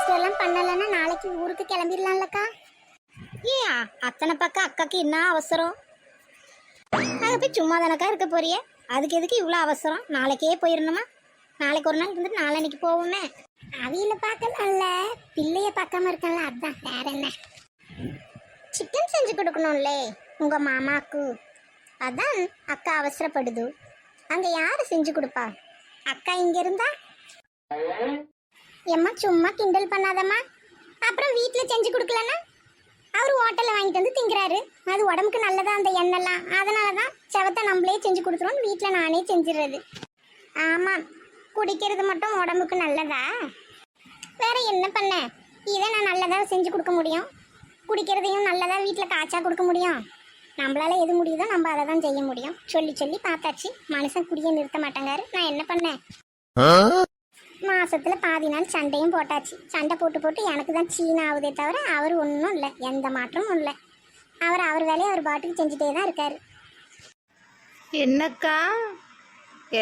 Register எல்லாம் பண்ணலன்னா நாளைக்கு ஊருக்கு கிளம்பிடலாம்லக்கா. ஏன் அத்தனை பக்கம் அக்காக்கு என்ன அவசரம்? நாங்கள் போய் சும்மா தானக்கா இருக்க போறியே, அதுக்கு எதுக்கு இவ்வளோ அவசரம்? நாளைக்கே போயிடணுமா? நாளைக்கு ஒரு நாள் இருந்துட்டு நாளைக்கு போவோமே. அவியில பார்க்கலாம்ல, பிள்ளைய பார்க்காம இருக்கல, அதான் வேற என்ன. சிக்கன் செஞ்சு கொடுக்கணும்லே உங்க மாமாக்கு, அதான் அக்கா அவசரப்படுது. அங்க யாரு செஞ்சு கொடுப்பா? அக்கா இங்க இருந்தா. எம்மா சும்மா கிண்டல் பண்ணாதம்மா. அப்புறம் வீட்டில் செஞ்சு கொடுக்கலன்னா அவர் ஹோட்டலில் வாங்கிட்டு வந்து திங்கிறாரு. அது உடம்புக்கு நல்லதா அந்த எண்ணெய்லாம், அதனால தான் செவத்தை நம்மளே செஞ்சு கொடுத்துருவோம், வீட்டில் நானே செஞ்சிடுறது. ஆமாம், குடிக்கிறது மட்டும் உடம்புக்கு நல்லதா? வேற என்ன பண்ண? இதை நான் நல்லதாக செஞ்சு கொடுக்க முடியும், குடிக்கிறதையும் நல்லதா வீட்டில் காய்ச்சா கொடுக்க முடியும். நம்மளால எது முடியுதோ நம்ம அதை தான் செய்ய முடியும். சொல்லி சொல்லி பார்த்தாச்சு, மனுஷன் குடியை நிறுத்த மாட்டேங்காரு. நான் என்ன பண்ணேன்? மாசத்துல பாதி நாள் சண்டையும் போட்டாச்சு. சண்டை போட்டு போட்டு எனக்கு தான் சீன ஆகுதே தவிர அவர் ஒன்றும் இல்லை, எந்த மாற்றமும் இல்லை. அவர் வேலையை அவர் பாட்டுக்கு செஞ்சுட்டே தான் இருக்காரு. என்னக்கா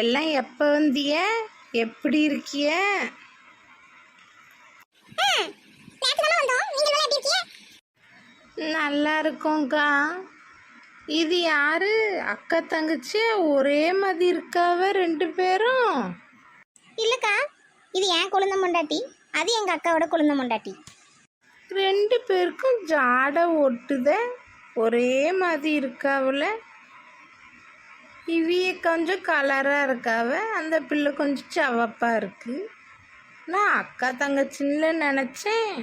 எல்லாம் எப்போ வந்திய? எப்படி இருக்கிய? நல்லா இருக்கோங்க்கா. இது யாரு? அக்கா தங்கச்சி ஒரே மாதிரி இருக்காவ ரெண்டு பேரும்? இல்லக்கா, இது என் குழந்தை மொண்டாட்டி, அது எங்க அக்காவோட குழந்தை மொண்டாட்டி. ரெண்டு பேருக்கும் ஜாடை ஒட்டுத, ஒரே மாதிரி இருக்காவுல. இவிய கொஞ்சம் கலராக இருக்காவ, அந்த பிள்ளை கொஞ்சம் சவப்பாக இருக்கு. நான் அக்கா தங்கச்சின்னு நினச்சேன்.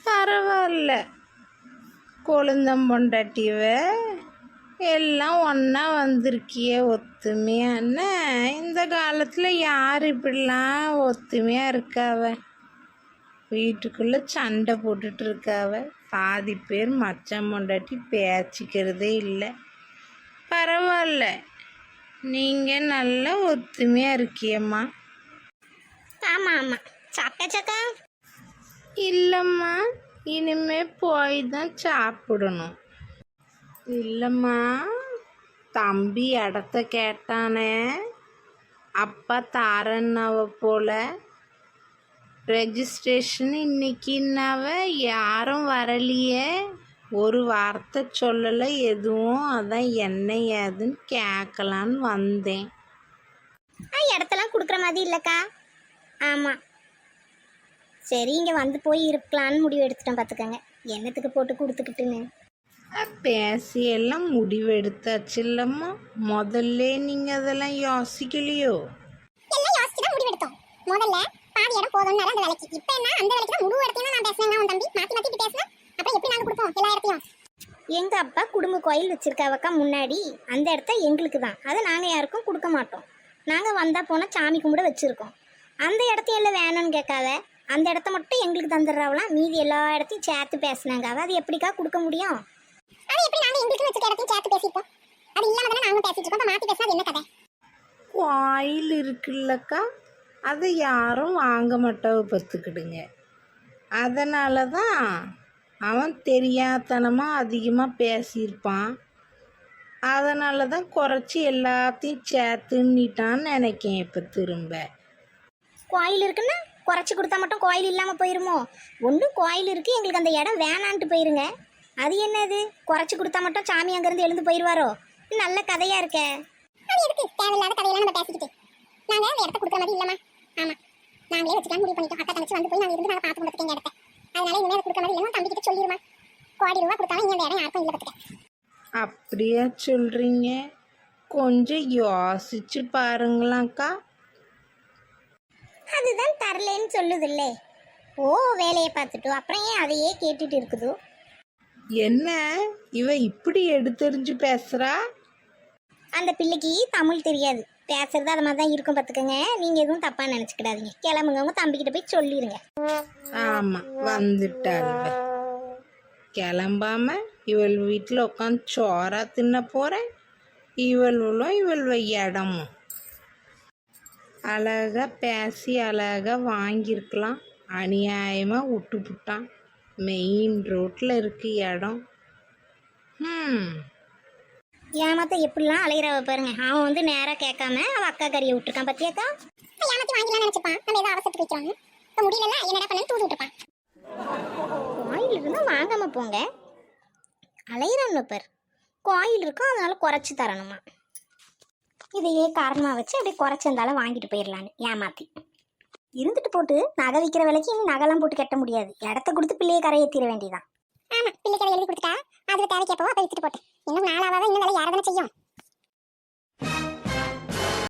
பரவாயில்ல, கொழுந்தம்பொண்டாட்டிவ எல்லாம் ஒன்றா வந்திருக்கிய ஒத்துமையான்னு. இந்த காலத்தில் யார் இப்படிலாம் ஒத்துமையாக இருக்காவ? வீட்டுக்குள்ளே சண்டை போட்டுட்டு இருக்காவ. பாதி பேர் மச்சான் பொண்டாட்டி பேச்சிக்கிறதே இல்லை. பரவாயில்ல, நீங்கள் நல்லா ஒத்துமையாக இருக்கியம்மா. ஆமாம் ஆமாம். சாப்பிட்டாச்சாக்கா? இல்லைம்மா, இனிமே போய் தான் சாப்பிடணும். இல்லைம்மா, தம்பி இடத்த கேட்டானே, அப்பா தாரன்னாவ போல. ரெஜிஸ்ட்ரேஷன் இன்னைக்குன்னாவ, யாரும் வரலையே, ஒரு வார்த்தை சொல்லலை எதுவும். அதான் என்ன ஏதுன்னு கேட்கலான்னு வந்தேன். இடத்தெல்லாம் கொடுக்குற மாதிரி இல்லைக்கா. ஆமாம், சரி இங்கே வந்து போய் இருக்கலான்னு முடிவு எடுத்துட்டோம். பார்த்துக்கங்க, என்னத்துக்கு போட்டு கொடுத்துக்கிட்டுன்னு. பேசி எல்லாம் முடிவு எடுத்தாச்சு இல்லம்மா? முதல்ல நீங்க அதெல்லாம் யோசிக்கலையோ? எல்லாம் யோசிச்சு தான் முடிவு எடுத்தோம். முதல்ல பாதி இடம் போதும்னால அந்த வேலைக்கு. இப்போ என்ன அந்த வேலைக்கு தான் முழு இடத்தையும் நான் பேசுனேன். உன் தம்பி மாற்றி மாற்றி பேசினா அப்புறம் எப்படி நாங்கள் கொடுப்போம் எல்லா இடத்தையும்? எங்க அப்பா குடும்ப கோயில் வச்சிருக்காவக்கா முன்னாடி, அந்த இடத்த எங்களுக்கு தான். அதை நாங்கள் யாருக்கும் கொடுக்க மாட்டோம். நாங்கள் வந்தால் போனால் சாமி கும்பிட வச்சுருக்கோம். அந்த இடத்தையும் எல்லாம் வேணும்னு கேட்காவ, அந்த இடத்த மட்டும் எங்களுக்கு தந்துடுறாவலாம். மீதி எல்லா இடத்தையும் சேர்த்து பேசினாங்க. அது எப்படிக்கா கொடுக்க முடியும்? அது எப்படி நாங்க எங்களுக்கு வச்சுக்க இடத்தையும் சேர்த்து பேசிப்போம்? அது இல்லாம தானே நாங்க பேசிட்டு இருக்கோம். மாத்தி பேசினா என்ன கதை? கோயில் இருக்குல்லக்கா, அதை யாரும் வாங்க மாட்டாவ பார்த்துக்கிடுங்க. அதனால தான் அவன் தெரியாதனமாக அதிகமாக பேசியிருப்பான். அதனால தான் குறைச்சி எல்லாத்தையும் சேர்த்துன்னிட்டான்னு நினைக்கேன். இப்போ திரும்ப கோயில் இருக்குன்னா குறைச்சி கொடுத்தா மட்டும் கோயில் இல்லாமல் போயிருமோ? ஒன்றும் கோயில் இருக்குது, எங்களுக்கு அந்த இடம் வேணான்ட்டு போயிருங்க. அது என்னது, குறைச்சி கொடுத்தா மட்டும் சாமி அங்கேருந்து எழுந்து போயிடுவாரோ? நல்ல கதையாக இருக்க. அது எதுக்கு தேவையில்லாத கதையெல்லாம் நம்ம பேசிக்கிட்டு? நாங்கள் அந்த இடத்த கொடுக்குற மாதிரி இல்லைம்மா. ஆமாம், நாங்களே வச்சுக்கலாம் முடிவு பண்ணிட்டோம். அக்கா தங்கச்சி வந்து போய் நாங்கள் இருந்து நாங்கள் பார்த்து கொடுத்துருக்கேன் இடத்த. அதனால இனிமேல் கொடுக்குற மாதிரி இல்லைன்னா தம்பிக்கிட்ட சொல்லிடுமா, ₹1,00,00,000 கொடுத்தாலும் இங்கே அந்த இடம் யாருக்கும் இல்லை பார்த்துக்க. அப்படியா சொல்கிறீங்க? கொஞ்சம் யோசிச்சு பாருங்களாக்கா. அதுதான் தரலேன்னு சொல்லுதில்லே. ஓ, வேலையை பார்த்துட்டு அப்புறம் ஏன் அதையே கேட்டுட்டு இருக்குதோ? என்ன இவ இப்படி எடுத்தெறிஞ்சு பேசுறா? அந்த பிள்ளைக்கு தமிழ் தெரியாது, பேசுறது அது மாதிரி தான் இருக்கும் பார்த்துக்கங்க. நீங்கள் எதுவும் தப்பாக நினச்சிக்கிடாதீங்க. கிளம்புங்க, உங்க தம்பிக்கிட்ட போய் சொல்லிடுங்க. ஆமாம், வந்துட்டாள். கிளம்பாம இவள் வீட்டில் உட்காந்து சோறா தின்ன போகிறேன். இவளும் இவள் இடமும் அழகாக பேசி அழகாக வாங்கியிருக்கலாம். அநியாயமாக விட்டுப்புட்டான். மெயின் ரோட்டில் இருக்கு இடம். ஏமாத்த எப்படிலாம் அலையிறவ பாருங்க. அவன் வந்து நேரா கேட்காம அவ அக்கா கறியை விட்டுருக்கான் பத்தியாக்கா. ஏமாத்தி வாங்கிக்கலாம் நினைச்சுப்பான். நம்ம ஏதோ அவசரத்துக்கு வைக்கிறோம். இப்போ முடியல என்னடா பண்ணு தூது விட்டுருப்பான். கோயில் இருந்தா வாங்காம போங்க. அலையிறான்னு பேர். கோயில் இருக்கும் அதனால குறைச்சி தரணுமா. இதையே காரணமா வச்சு அப்படியே குறைச்சிருந்தாலும் வாங்கிட்டு போயிடலான்னு ஏமாத்தி. இருந்துட்டு போட்டு நகை விற்கிற விலைக்கு இனி நகைலாம் போட்டு கட்ட முடியாது. இடத்த கொடுத்து பிள்ளையை கரையேற்றிட வேண்டியதான். ஆமா, பிள்ளை கதை எழுதி கொடுத்துட்டா அதுல தேவைக்கப்போ அப்ப வித்துட்டு போட்டு இன்னும் நாளாவது இன்னும் வேலை யாரதானே செய்யும்.